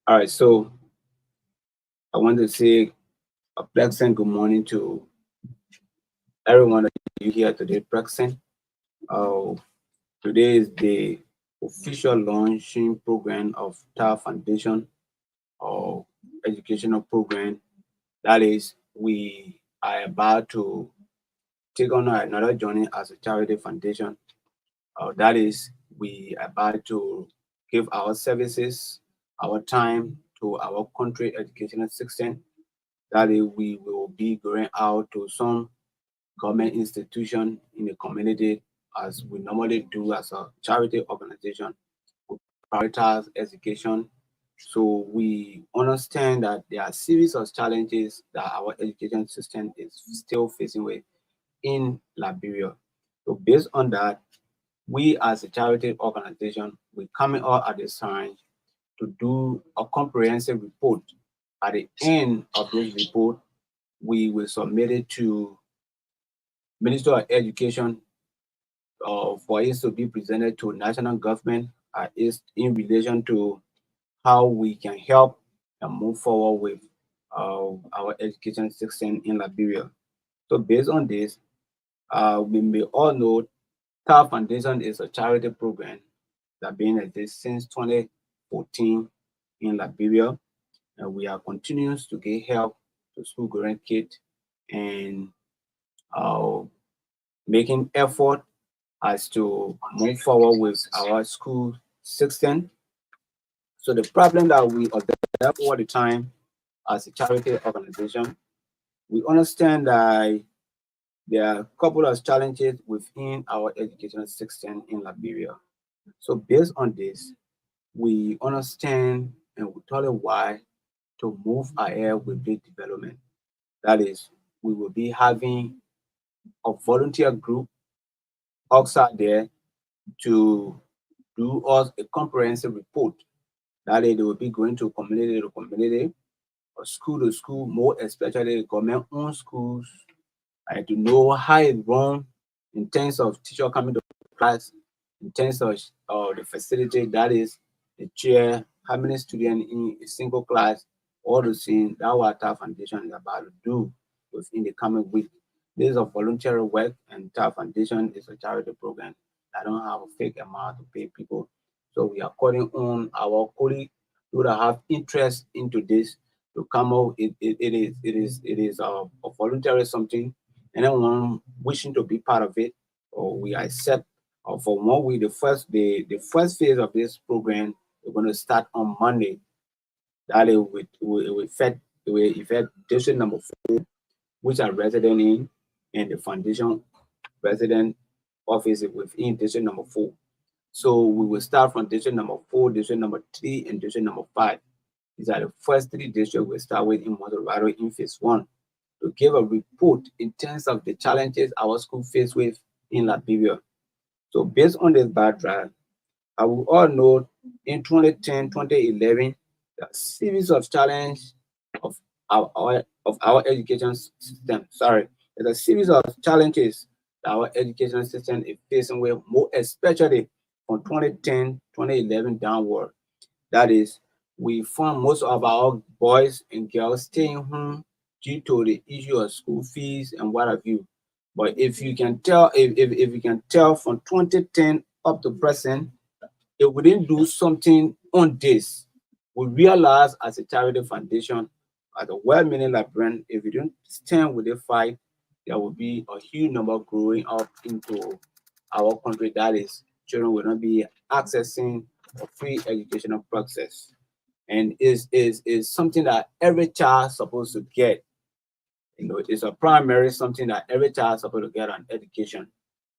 All right, so I want to say a pleasant good morning to everyone of you here today, present. Uh, Today is the official launching program of TAR Foundation or educational program. That is, we are about to take on another journey as a charity foundation. That is, we are about to give our services, our time to our country educational system. That is, we will be going out to some government institution in the community as we normally do as a charity organization. We prioritize education. So we understand that there are series of challenges that our education system is still facing with in Liberia. So based on that, we as a charity organization, we coming out at this time to do a comprehensive report. At the end of this report, we will submit it to Minister of Education for it to be presented to national government is in relation to how we can help and move forward with our education system in Liberia. So based on this, we may all know TAR Foundation is a charity program that been exist since 2014 in Liberia, and we are continuing to get help to school going kids and uh, making effort as to move forward with our school system. So the problem that we observe all the time as a charity organization, we understand that there are a couple of challenges within our educational system in Liberia. So based on this, we understand and we tell you why to move ahead with this development. That is, we will be having a volunteer group outside there to do us a comprehensive report. That is, they will be going to community, or school to school, more especially government-owned schools, and to know how it runs in terms of teacher coming to class, in terms of the facility, that is the chair, how many students in a single class, all the things that what TAR Foundation is about to do within the coming week. This is a voluntary work, and TAR Foundation is a charity program. I don't have a fake amount to pay people. So we are calling on our colleagues who have interest into this to come out. It is a voluntary something. Anyone wishing to be part of it, or we accept. Or for 1 week, the first phase of this program, we're going to start on Monday. That is with district number 4, which are resident in, and the foundation resident office within district number 4. So we will start from district number 4, district number 3, and district number 5. These are the first 3 districts we start with in Moderado in phase 1 to give a report in terms of the challenges our school face with in Liberia. So based on this background, I will all know in 2010, 2011, the series of challenges of our education system. Sorry, there's a series of challenges that our education system is facing with, more especially from 2010, 2011 downward. That is, we found most of our boys and girls staying home due to the issue of school fees and what have you. But if you can tell, if you can tell from 2010 up to present, if we didn't do something on this, we realize as a charity foundation, as a well-meaning librarian, if we don't stand with the fight, there will be a huge number growing up into our country. That is, children will not be accessing a free educational process, and is something that every child supposed to get. It's a primary something that every child is supposed to get on education.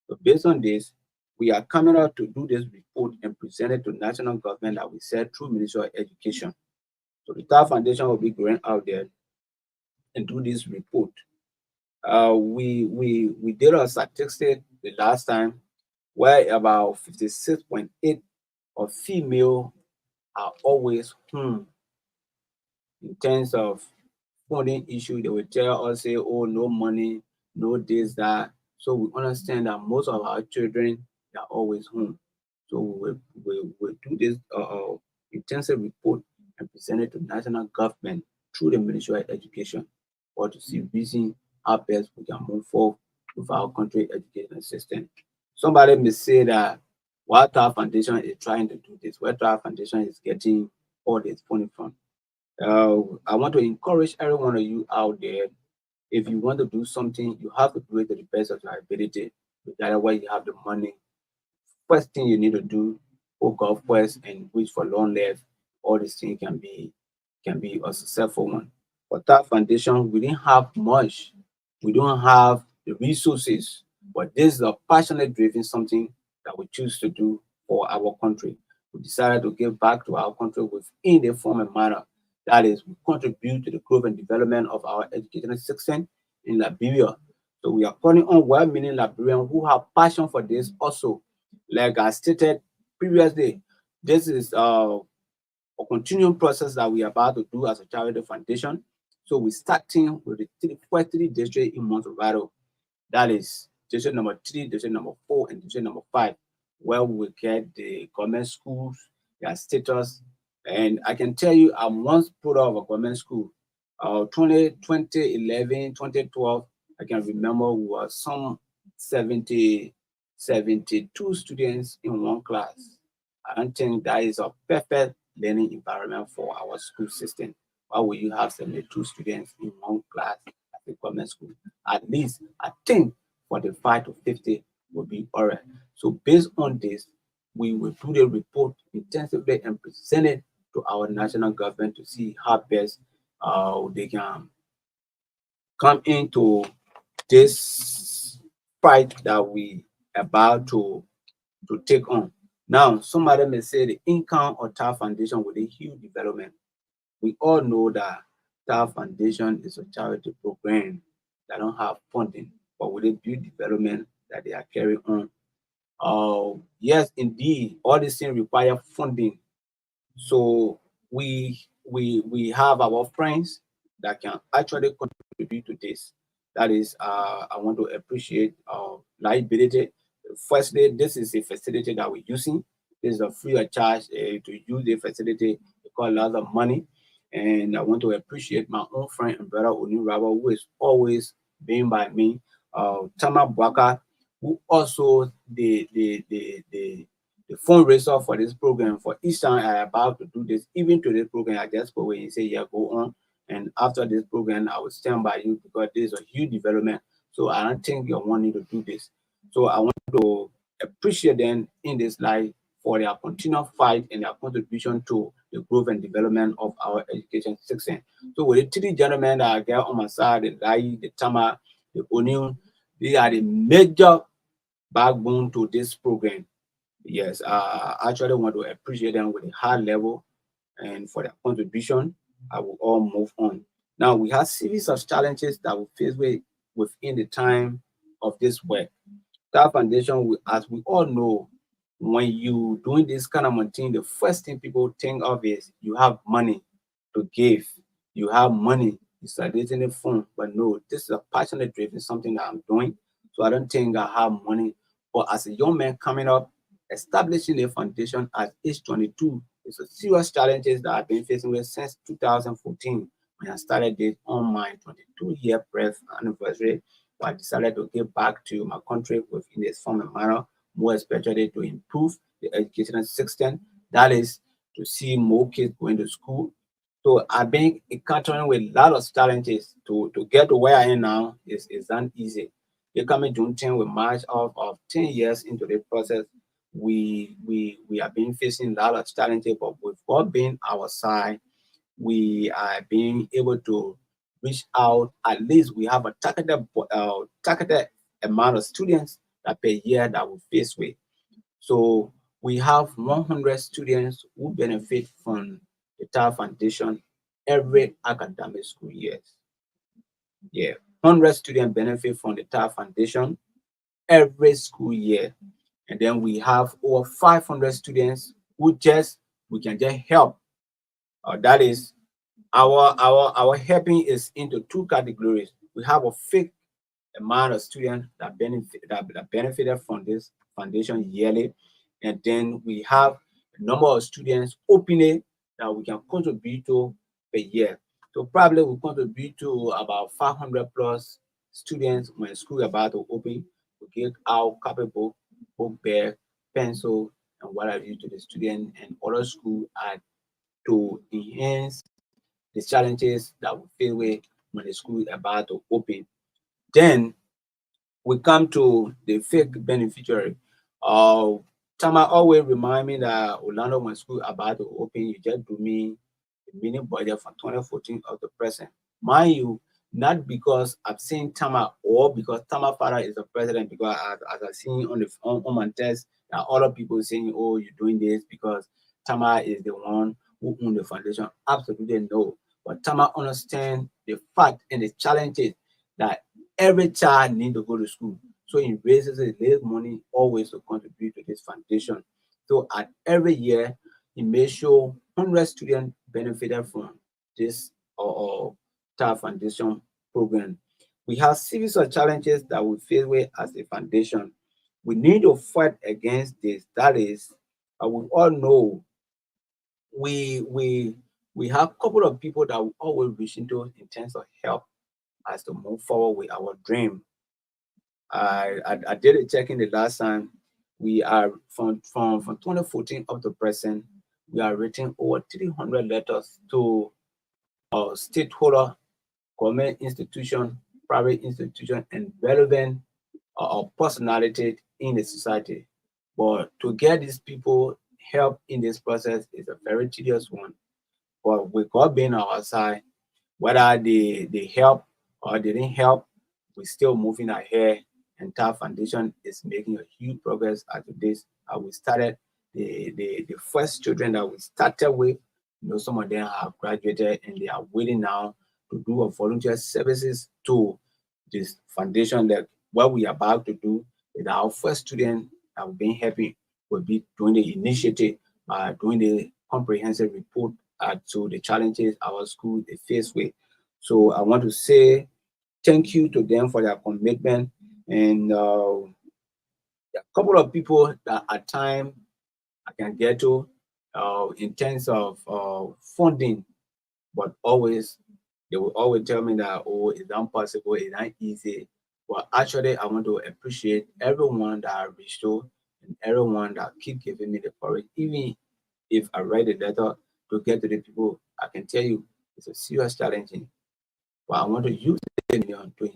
So based on this, we are coming out to do this report and present it to national government that we said through Ministry of Education. So the TAR Foundation will be going out there and do this report. We did a statistic the last time where about 56.8 of female are always home in terms of funding issue. They will tell us, say, oh, no money, no this, that. So we understand that most of our children they are always home. So we do this intensive report and present it to national government through the Ministry of Education, or to see reason how best we can move forward with our country education system. Somebody may say that what our foundation is trying to do this, where our foundation is getting all this funding from. I want to encourage every one of you out there. If you want to do something, you have to do it to the best of your ability, regardless where you have the money. First thing you need to do, go golf first and wish for long life. All these things can be a successful one. For that foundation, we didn't have much. We don't have the resources, but this is a passionate driven something that we choose to do for our country. We decided to give back to our country within the form and manner. That is, we contribute to the growth and development of our educational system in Liberia. So we are calling on well-meaning Liberians who have passion for this also. Like I stated previously, this is a continuing process that we are about to do as a charity foundation. So we're starting with the first three districts in Monterrey. That is district number 3, district number 4, and district number 5, where we will get the government schools, their status. And I can tell you, I once put up a government school. 2011, 2012, I can remember we were some 72 students in one class. I don't think that is a perfect learning environment for our school system. Why would you have 72 students in one class at the government school? At least, I think 45 to 50 will be all right. So based on this, we will do the report intensively and present it to our national government to see how best they can come into this fight that we about to take on. Now, somebody may say the income of TAF Foundation with a huge development. We all know that TAF Foundation is a charity program that don't have funding, but with a big development that they are carrying on. Yes, indeed, all these things require funding. So we have our friends that can actually contribute to this. That is, I want to appreciate liability. Firstly, this is a facility that we're using. This is a free of charge to use the facility. It costs a lot of money, and I want to appreciate my own friend and brother Oni Raba, who is always being by me. Tama Bwaka, who also the fundraiser for this program. For each time I about to do this, even to this program, I just go away and say, yeah, go on. And after this program, I will stand by you because this is a huge development. So I don't think you're wanting to do this. So I want to appreciate them in this life for their continued fight and their contribution to the growth and development of our education system. So with the three gentlemen that I got on my side, the Lai, the Tama, the Onion, they are the major backbone to this program. Yes, I actually want to appreciate them with a high level and for their contribution. I will all move on. Now we have series of challenges that we face within the time of this work. That foundation, as we all know, when you doing this kind of thing, the first thing people think of is you have money to give, you have money, you start raising the phone. But no, this is a passionate driven something that I'm doing. So I don't think I have money. But as a young man coming up, establishing a foundation at age 22 is a serious challenges that I've been facing with since 2014 when I started this on my 22-year birth anniversary. But I decided to give back to my country within this form and manner, more especially to improve the educational system. That is to see more kids going to school. So I've been encountering with a lot of challenges to get to where I am now is not easy. You coming June 10 with March of 10 years into the process. We have been facing a lot of challenges, but with God being our side, we are being able to reach out. At least we have a targeted amount of students that per year that we face with. So we have 100 students who benefit from the TAF Foundation every academic school year. Yeah, 100 students benefit from the TAF Foundation every school year. And then we have over 500 students who we can just help. That is our helping is into two categories. We have a fixed amount of students that benefited from this foundation yearly. And then we have a number of students openly that we can contribute to per year. So probably we contribute to about 500 plus students when school is about to open. We give out copybook, book bag, pencil, and what have you to the student, and other school are to enhance the challenges that we face with when the school is about to open. Then we come to the fake beneficiary. Uh, Tama always remind me that Orlando, when school about to open, you just do me a mini budget from 2014 up to present. Mind you, not because I've seen Tama or because Tama father is the president, because as I've seen on the on my test, that other people saying, oh, you're doing this because Tama is the one who own the foundation. Absolutely no. But Tama understand the fact and the challenges that every child need to go to school. So he raises his money always to contribute to this foundation. So at every year, he made sure 100 students benefited from this or TAR Foundation program. We have series of challenges that we face with as a foundation. We need to fight against this. That is, we all know we have a couple of people that we always reach into in terms of help as to move forward with our dream. I did a check in the last time. We are from 2014 up to present. We are writing over 300 letters to stakeholder, government institution, private institution, and relevant personality in the society. But to get these people help in this process is a very tedious one. But with God being on our side, whether they help or they didn't help, we're still moving ahead. And TAP Foundation is making a huge progress at this. We started the first children that we started with. Some of them have graduated and they are waiting now to do a volunteer services to this foundation. That what we are about to do is our first student that we've been helping will be doing the initiative, doing the comprehensive report to the challenges our school is faced with. So I want to say thank you to them for their commitment. And a couple of people that at time I can get to in terms of funding, but always they will always tell me that, oh, it's impossible, it's not easy. But actually, I want to appreciate everyone that I reached to and everyone that keep giving me the courage. Even if I write a letter to get to the people, I can tell you it's a serious challenging. But I want to use the million to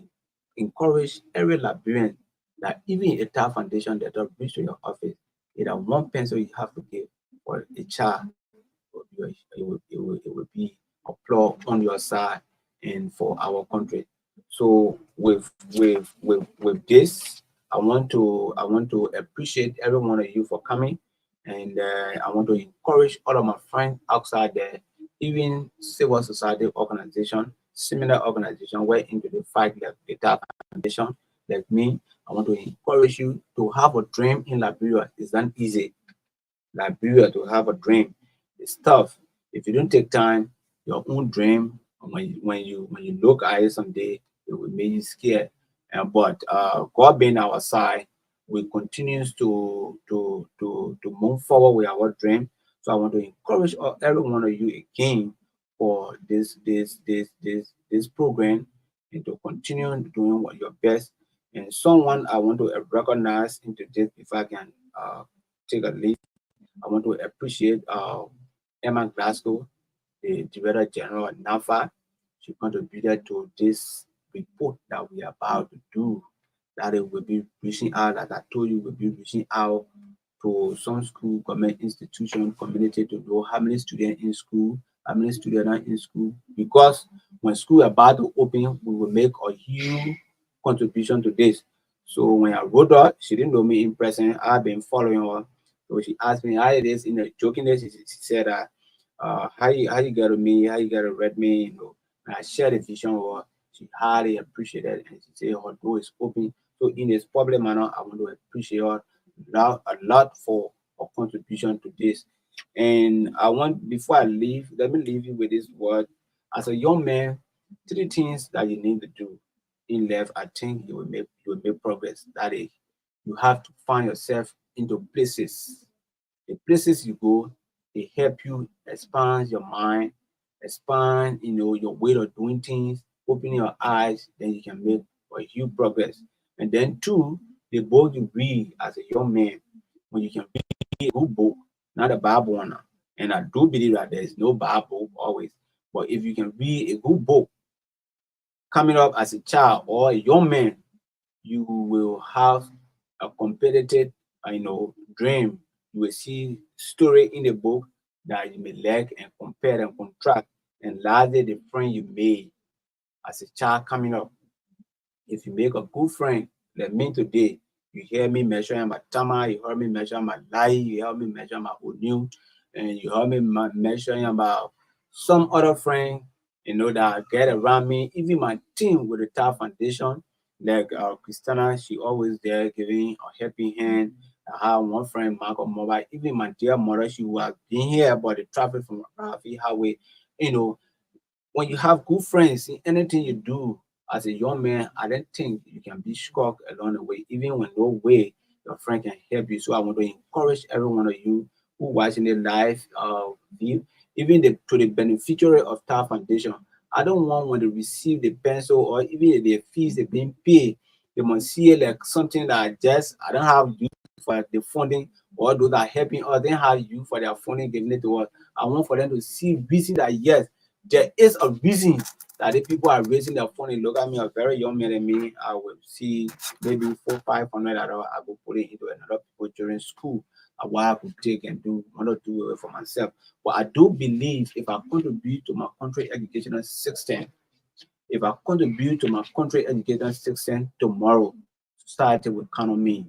encourage every Liberian that even a TAF foundation that will reach to your office, it's one pencil you have to give for a child. It will be applause on your side and for our country. So with this, I want to appreciate every one of you for coming, and I want to encourage all of my friends outside there, even civil society organization, similar organization, where into the fight like the TAP Foundation, like me. I want to encourage you to have a dream in Liberia. It's not easy. Liberia to have a dream. It's tough. If you don't take time, your own dream, when you look at it someday, it will make you scared. But God being our side, we continues to move forward with our dream. So I want to encourage every one of you again for this program and to continue doing what your best. And someone I want to recognize into this if I can take a lead. I want to appreciate Emma Glasgow, the Director General at NAFA. She contributed to this report that we are about to do. That it will be reaching out, as I told you, we'll be reaching out to some school, government institution, community to know how many students in school, how many students are in school. Because when school about to open, we will make a huge contribution to this. So when I wrote her, she didn't know me in person. I've been following her. So she asked me how it is in a jokingly. She said that how you get to me, how you get to read me. And I shared the vision with her. She highly appreciated it, and she said her door is open. So in this public manner, I want to appreciate her a lot for her contribution to this. And I want, before I leave, let me leave you with this word. As a young man, three things that you need to do in life, I think you will make progress. That is, you have to find yourself into places. The places you go, they help you expand your mind, expand, your way of doing things, open your eyes, then you can make a huge progress. And then two, the book you read as a young man, when you can read a good book, not a Bible one. And I do believe that there is no Bible always. But if you can read a good book coming up as a child or a young man, you will have a competitive, dream. You will see story in the book that you may like and compare and contrast. And lastly, the friend you made as a child coming up. If you make a good friend, like me today, you hear me measuring my Tama, you heard me measuring my Lai, you heard me measuring my Onu, and you heard me measuring about some other friend, that get around me, even my team with the top foundation, like Christina, she always there giving a helping hand. I have one friend, Marco Mobile, even my dear mother, she was being here about the traffic from Rafi Highway, you know, when you have good friends in anything you do as a young man, I don't think you can be shocked along the way, even when no way your friend can help you. So I want to encourage every one of you who watching the live view, even to the beneficiary of Tower Foundation. I don't want when they receive the pencil or even the fees they're being paid, they must see it like something that just I don't have use for the funding or those that are helping us, they have you for their funding giving it to us. I want for them to see reason that yes, there is a reason that the people are raising their phone and look at me, a very young man than me. I will see maybe 400-500 that I will put it into another people during school. What I could take and do, not do it for myself. But I do believe if I contribute to my country educational system, if I contribute to my country education system tomorrow, society will count on me.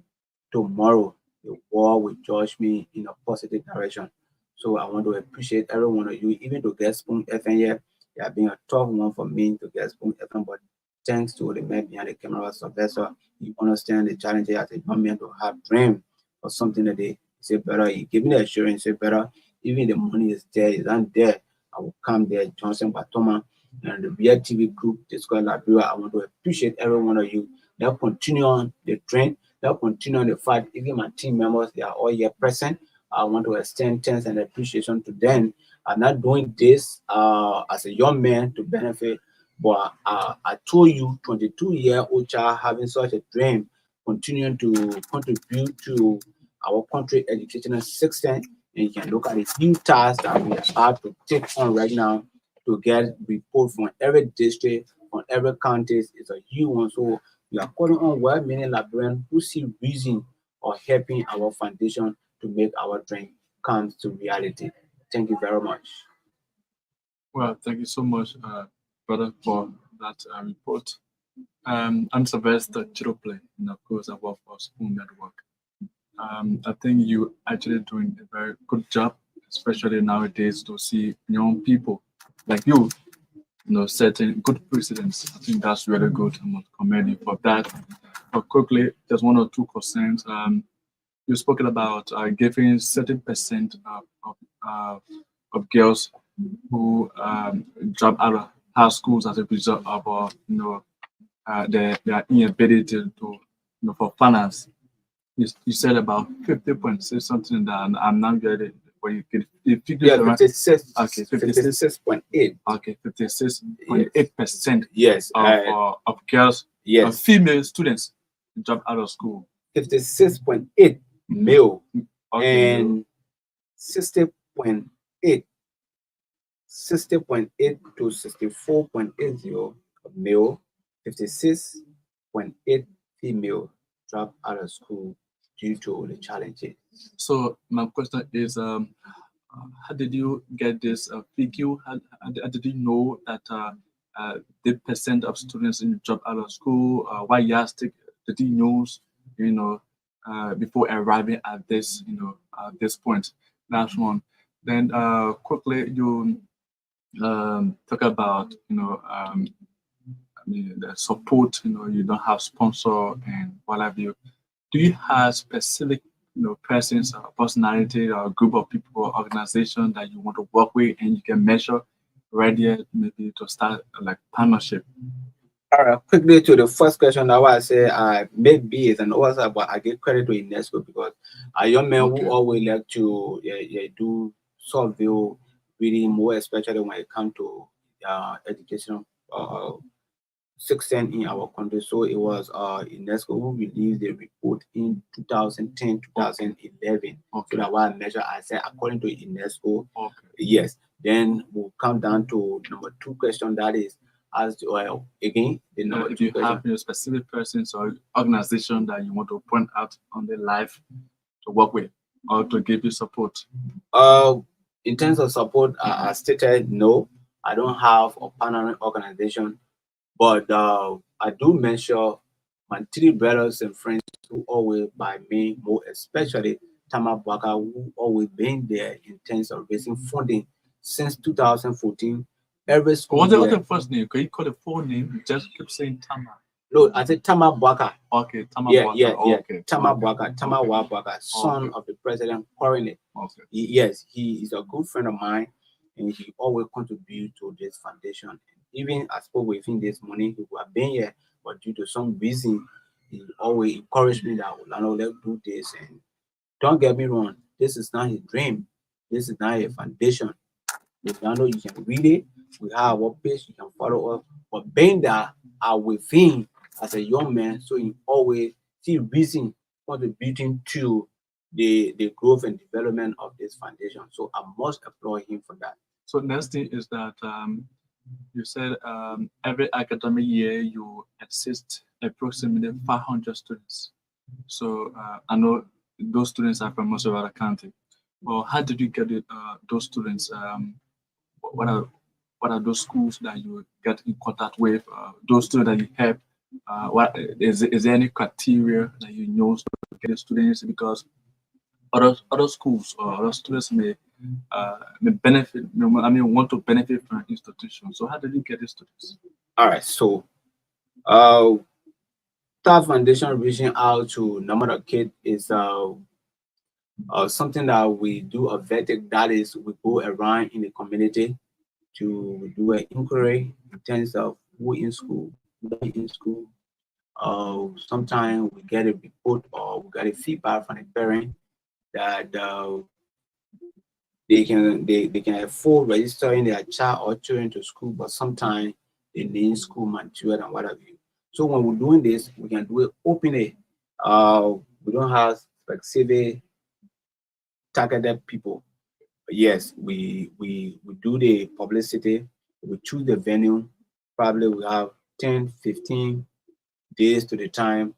Tomorrow, the world will judge me in a positive direction. So I want to appreciate every one of you, even to get Spoon FM here. It has been a tough one for me to get Spoon FM, but thanks to the man behind the camera, Sylvester, you understand the challenges as a young man to have dream or something that they say better. You give me the assurance, say better. Even the money is there, is not there. I will come there, Johnson Batoma and the Beer TV group, Discord Liberia. I want to appreciate every one of you. They'll continue on the trend, they'll continue on the fight. Even my team members, they are all here present. I want to extend thanks and appreciation to them. I'm not doing this as a young man to benefit, but I told you, 22-year-old child having such a dream, continuing to contribute to our country educational system, and you can look at the huge task that we have to take on right now to get report from every district, from every county. It's a huge one. So we are calling on well-meaning Liberians who see reason or helping our foundation to make our dream come to reality. Thank you very much. Well, thank you so much, brother, for that report. I'm Sylvester Chirople, and of course, I work for Spoon Network. I think you actually doing a very good job, especially nowadays to see young people like you, setting good precedents. I think that's really good. I must commend you for that. But quickly, just 1 or 2%. You spoken about giving certain percent of girls who drop out of high schools as a result of their inability for finance. You said about 50.6 something that I'm not getting. But you can figure Yeah, 56. Okay, 56.8. Okay, 56.8% Yes. of girls, Yes. female students drop out of school. 56.8 male Okay, and 60.8 to 64.80 male, 56.8 female drop out of school due to the challenges. So my question is, how did you get this figure? How did you know that the percent of students in drop out of school? Why yardstick did you use? Before arriving at this, this point. Last one. Then quickly you talk about I mean the support. You don't have sponsor and what have you. Do you have specific persons or personality or group of people or organization that you want to work with and you can measure right there maybe to start like partnership? All right, quickly to the first question. That was I say I made B's and also, but I give credit to UNESCO because a young man Okay. who always like to do survey reading more, especially when it comes to education section in our country. So it was UNESCO who released the report in 2010, 2011. So Okay. that was measure I said according to UNESCO. Okay. Yes. Then we'll come down to number two question. That is as well again the number If two you question. have specific persons or organization that you want to point out on the life to work with or to give you support. In terms of support, I stated no. I don't have a partnering organization, but I do mention my three brothers and friends who always by me, more especially Tama Baka, who always been there in terms of raising funding since 2014. Every school What's the year. other first name? Can you call the full name? You just keep saying Tama. No, I said Tama Baka. Okay, Tama Yeah, Bwaka. yeah, yeah. Okay. Tama Okay. Baka, Tama Okay. Wabaka, son Okay. of the president currently. Okay. Yes, he is a good friend of mine, and he always contribute to this foundation. Even I spoke with him this morning. He would have been here, but due to some reason, he always encouraged me that Lano, let's do this. And don't get me wrong, this is not his dream. This is not a foundation. If you know you can read it, we have our page, you can follow us. But being that are within as a young man, so you always see reason contributing to the growth and development of this foundation. So I must applaud him for that. So next thing is that you said every academic year you assist approximately 500 students. So I know those students are from Mosovara County. Well, how did you get those students? What are what are those schools that you get in contact with? Those students that you help. What is there any criteria that you use to get the students? Because other schools or other students may benefit. I mean, want to benefit from an institution. So how did you get the students? All right, so uh Star Foundation reaching out to number of kids is something that we do a vetting, that is we go around in the community to do an inquiry in terms of who in school, who not in school. Sometimes we get a report or we get a feedback from the parent that they can afford registering their child or children to school, but sometimes they need school material and what have you. So when we're doing this, we can do it openly. We don't have specific targeted people. Yes, we do the publicity, we choose the venue, probably we have 10, 15 days to the time,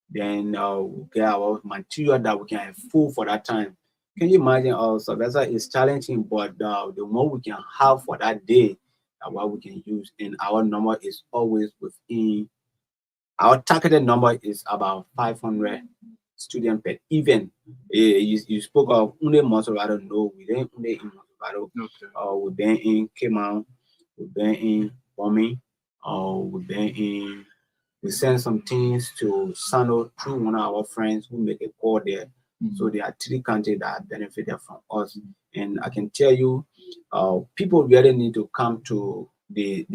then we get our material that we can afford for that time. Can you imagine also that's why it's challenging, but the more we can have for that day, what we can use, and our number is always within our targeted number is about 500 students per event. You spoke of only Monserrato. No, we didn't only in Monserrato. Okay. We've been in Cape, we've been in Bombing, we've been in. We send some things to Sano through one of our friends who make a call there. So there are three countries that benefited from us. And I can tell you, people really need to come to the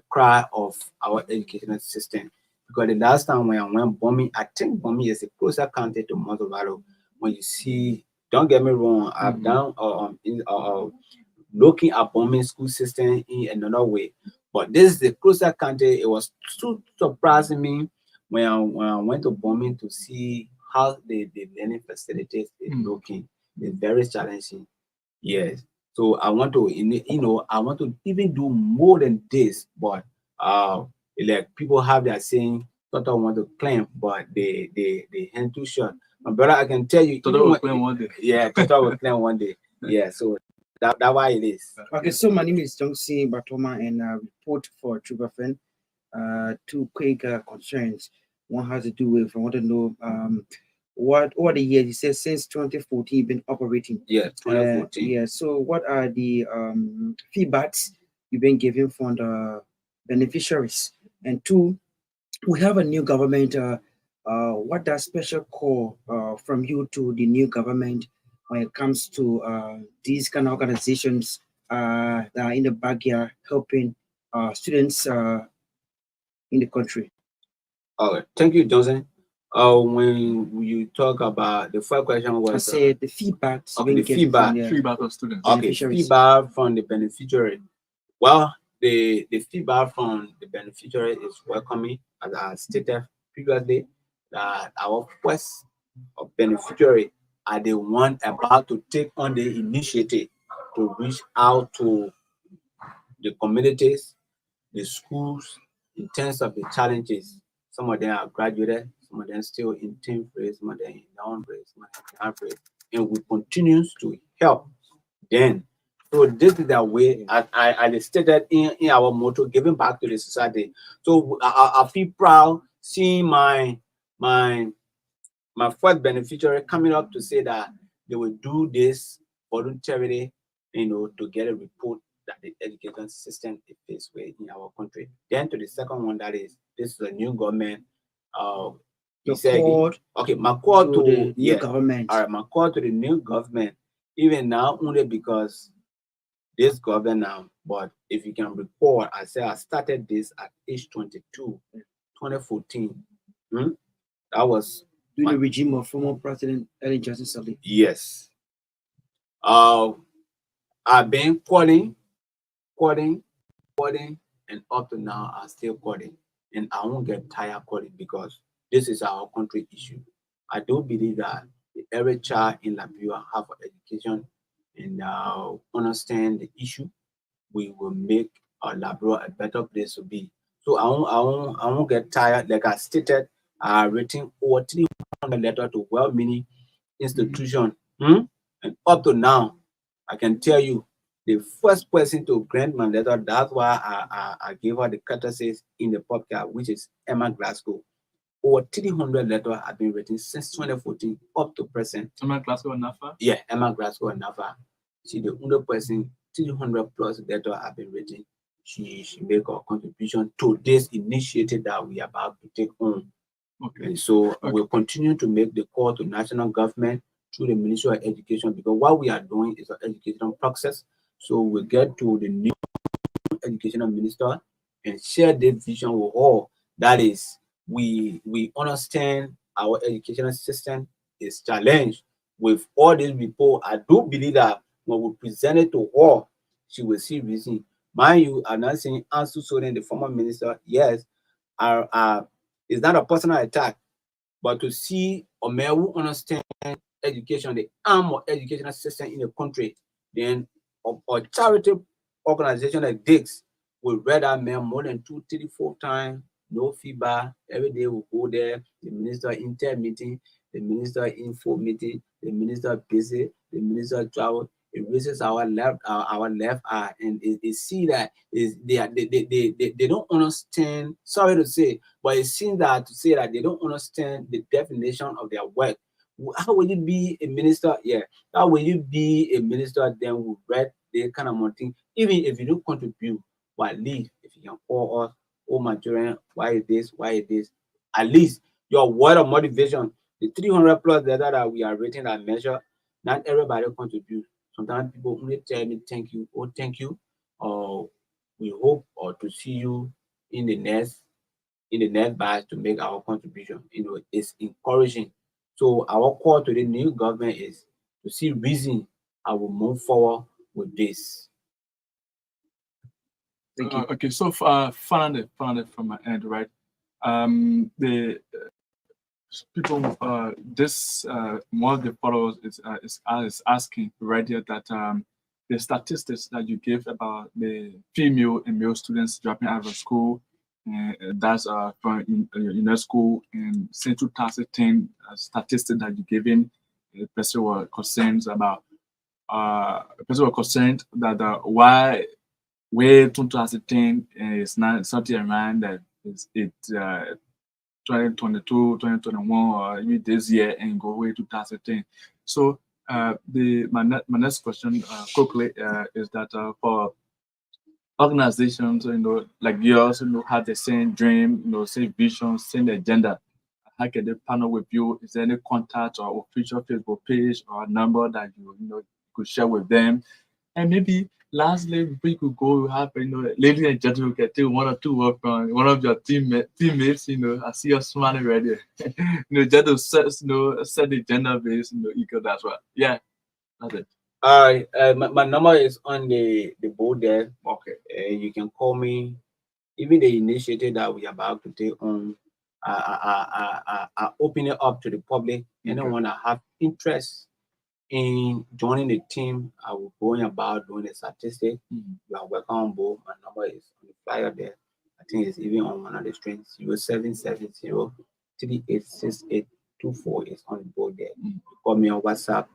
cry of our educational system. Because the last time when I went bombing, I think bombing is a closer country to Montevideo. When you see, don't get me wrong, I've done looking at bombing school system in another way. But this is the closer country. It was so surprising me when I went to bombing to see how the learning facilities is looking. It's very challenging. Yes. So I want to, I want to even do more than this, but like people have their saying, sort of want to claim, but they hand too short. My brother, I can tell you, Total will claim one day. yeah, total will claim one day. Yeah, so that why it is. Okay, so my name is Johnson Batoma, and I report for Trubafen. Two quick concerns. One has to do with I want to know what over the years, he says since 2014 you've been operating. Yeah, 2014. Yeah. So what are the feedbacks you've been giving from the beneficiaries? And two, we have a new government. What does special call from you to the new government when it comes to these kind of organizations that are in the backyard helping students in the country. Okay, thank you, Johnson. When you talk about the first question was I said the feedbacks okay, the being given from the Feedback of students. okay, beneficiaries. feedback from the beneficiary. Well, the feedback from the beneficiary is welcoming, as I stated previously, that our first beneficiary are the one about to take on the initiative to reach out to the communities, the schools, in terms of the challenges. Some of them are graduated, some of them still in 10th grade, some of them in 9th grade, some of them in 9th grade, and we continue to help them. So this is the way, as I stated in our motto, giving back to the society. So I feel proud seeing my first beneficiary coming up to say that they will do this voluntarily, to get a report that the education system is faced with in our country. Then to the second one, that is, this is a new government. Your call okay, my call to the new yeah, government. all right, my call to the new government, even now only because this government now, but if you can recall, I said I started this at age 22, 2014. That was During the regime of former President Ellen Johnson Sirleaf. yes. I've been calling, and up to now I'm still calling, and I won't get tired calling because this is our country issue. I do believe that every child in Liberia have an education and understand the issue. We will make our Liberia a better place to be. So I won't get tired. Like I stated, I written over 300 letters to well-meaning institution, and up to now, I can tell you, the first person to grant my letter, that's why I gave her the courtesies in the podcast, which is Emma Glasgow. Over 300 letters have been written since 2014 up to present. Emma Glasgow and NAFA? Yeah, Emma Glasgow and NAFA. She's the only person, 300 plus letters have been written. She make a contribution to this initiative that we are about to take on. Okay. And so we'll continue to make the call to national government through the Ministry of Education, because what we are doing is an educational process. So we'll get to the new educational minister and share the vision with all. That is, we understand our educational system is challenged. With all these reports, I do believe that when we present it to her, she will see reason. Mind you, I'm not saying Ansu Soden, the former minister, yes, it's not a personal attack, but to see a man who understand education, the arm of educational system in the country, then a charity organization like this will read that man more than 2, 3, 4 times, no feedback. Every day we go there, the minister inter meeting, the minister info meeting, the minister busy, the minister travel. It raises our left eye, and it see that is they don't understand. Sorry to say, but it seems that to say that they don't understand the definition of their work. How will you be a minister? Yeah, how will you be a minister? Then we read the kind of thing. Even if you don't contribute, but at least if you can call us, oh my children, why is this? Why is this? At least your word of motivation, the 300 plus data that we are rating that measure, not everybody contribute. Sometimes people only tell me thank you, oh thank you, or we hope or to see you in the next batch to make our contribution. It's encouraging. So our call to the new government is to see reason I will move forward with this. Thank you. Okay, so finally from my end, right? The people, this one of the followers is asking right here that the statistics that you gave about the female and male students dropping out of school, that's from UNESCO, and since 2010 statistics that you given, the person were concerned about. Person were concerned that why way 2010 is not something around that is it 2022, 2021, or even this year and go away 2010. So my next question quickly is that for organizations, like yours, have the same dream, same vision, same agenda. How can they partner with you? Is there any contact or official Facebook page or a number that you could share with them? And maybe lastly, before you could go, you have, ladies and gentlemen, you can take one or two work from one of your teammates. I see you smiling right here. Just to set, set the gender base, equal. That's what. Yeah, that's it. My number is on the board there. Okay. You can call me. Even the initiative that we are about to take on, I open it up to the public. Anyone that have interest in joining the team, I will go about doing the statistic. You are welcome on board. My number is on the flyer there. I think it's even on one of the strings. 0770-386824 is on the board there. You call me on WhatsApp.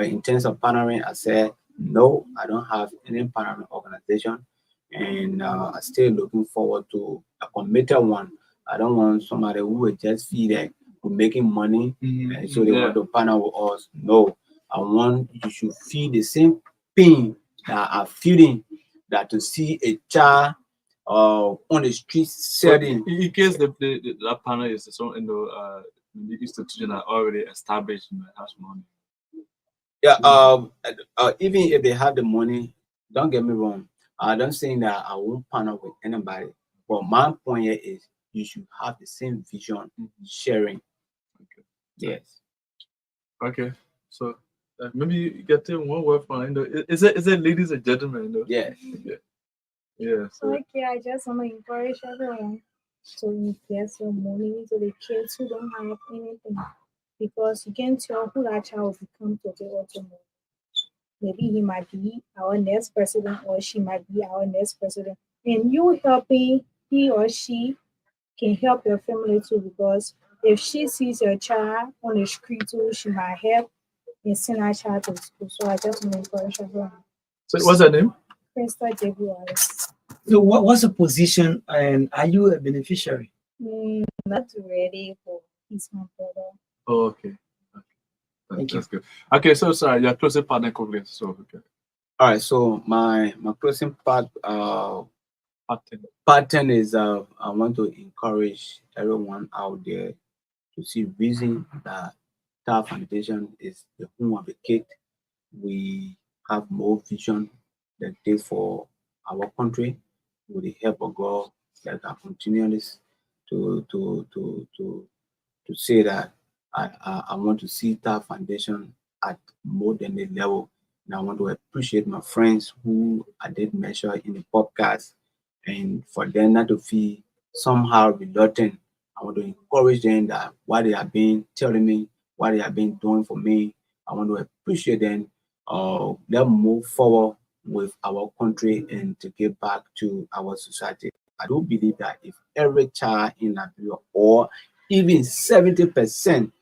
In terms of partnering, I said no, I don't have any partnering organization, and I'm still looking forward to a committed one. I don't want somebody who will just feel like we're making money, and so they want to partner with us. No, I want you should feel the same pain that I'm feeling, that to see a child on the street setting. In case that panel is so the institution are already established and has money. Yeah, even if they have the money, don't get me wrong. I don't saying that I won't partner with anybody. But my point here is you should have the same vision, sharing. Okay. Yes. Okay. So maybe you get one word from is it ladies and gentlemen? Yes. Yeah. So. Okay, I just want to encourage everyone to invest your money into the kids who don't have anything, because you can't tell who that child will become today or tomorrow. Maybe he might be our next president, or she might be our next president. And you helping he or she can help your family too, because if she sees your child on the street too, she might help and send her child to school. So I just want to encourage everyone. So what's her name? Krista JBYS. So what's the position, and are you a beneficiary? Not ready for his my brother. Oh, okay. Thank you. That's good. Okay, so sorry, your closing partner quickly. So okay. All right. So my closing pattern is I want to encourage everyone out there to see reason that TAR Foundation is the home of the kid. We have more vision than this for our country. With the help of God, that I continue this to say that I want to see TAR Foundation at more than the level. And I want to appreciate my friends who I did measure in the podcast, and for them not to feel somehow reluctant. I want to encourage them that what they have been telling me, what they have been doing for me, I want to appreciate them. Let's move forward with our country and to give back to our society. I do believe that if every child in Liberia, or even 70%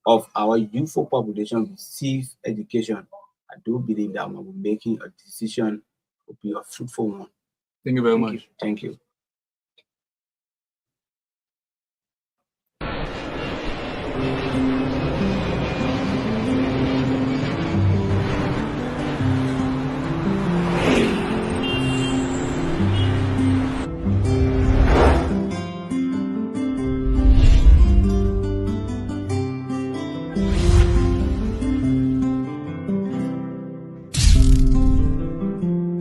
of our youthful population receive education, I do believe that when we're making a decision, will be a fruitful one. Thank you very much. Thank you.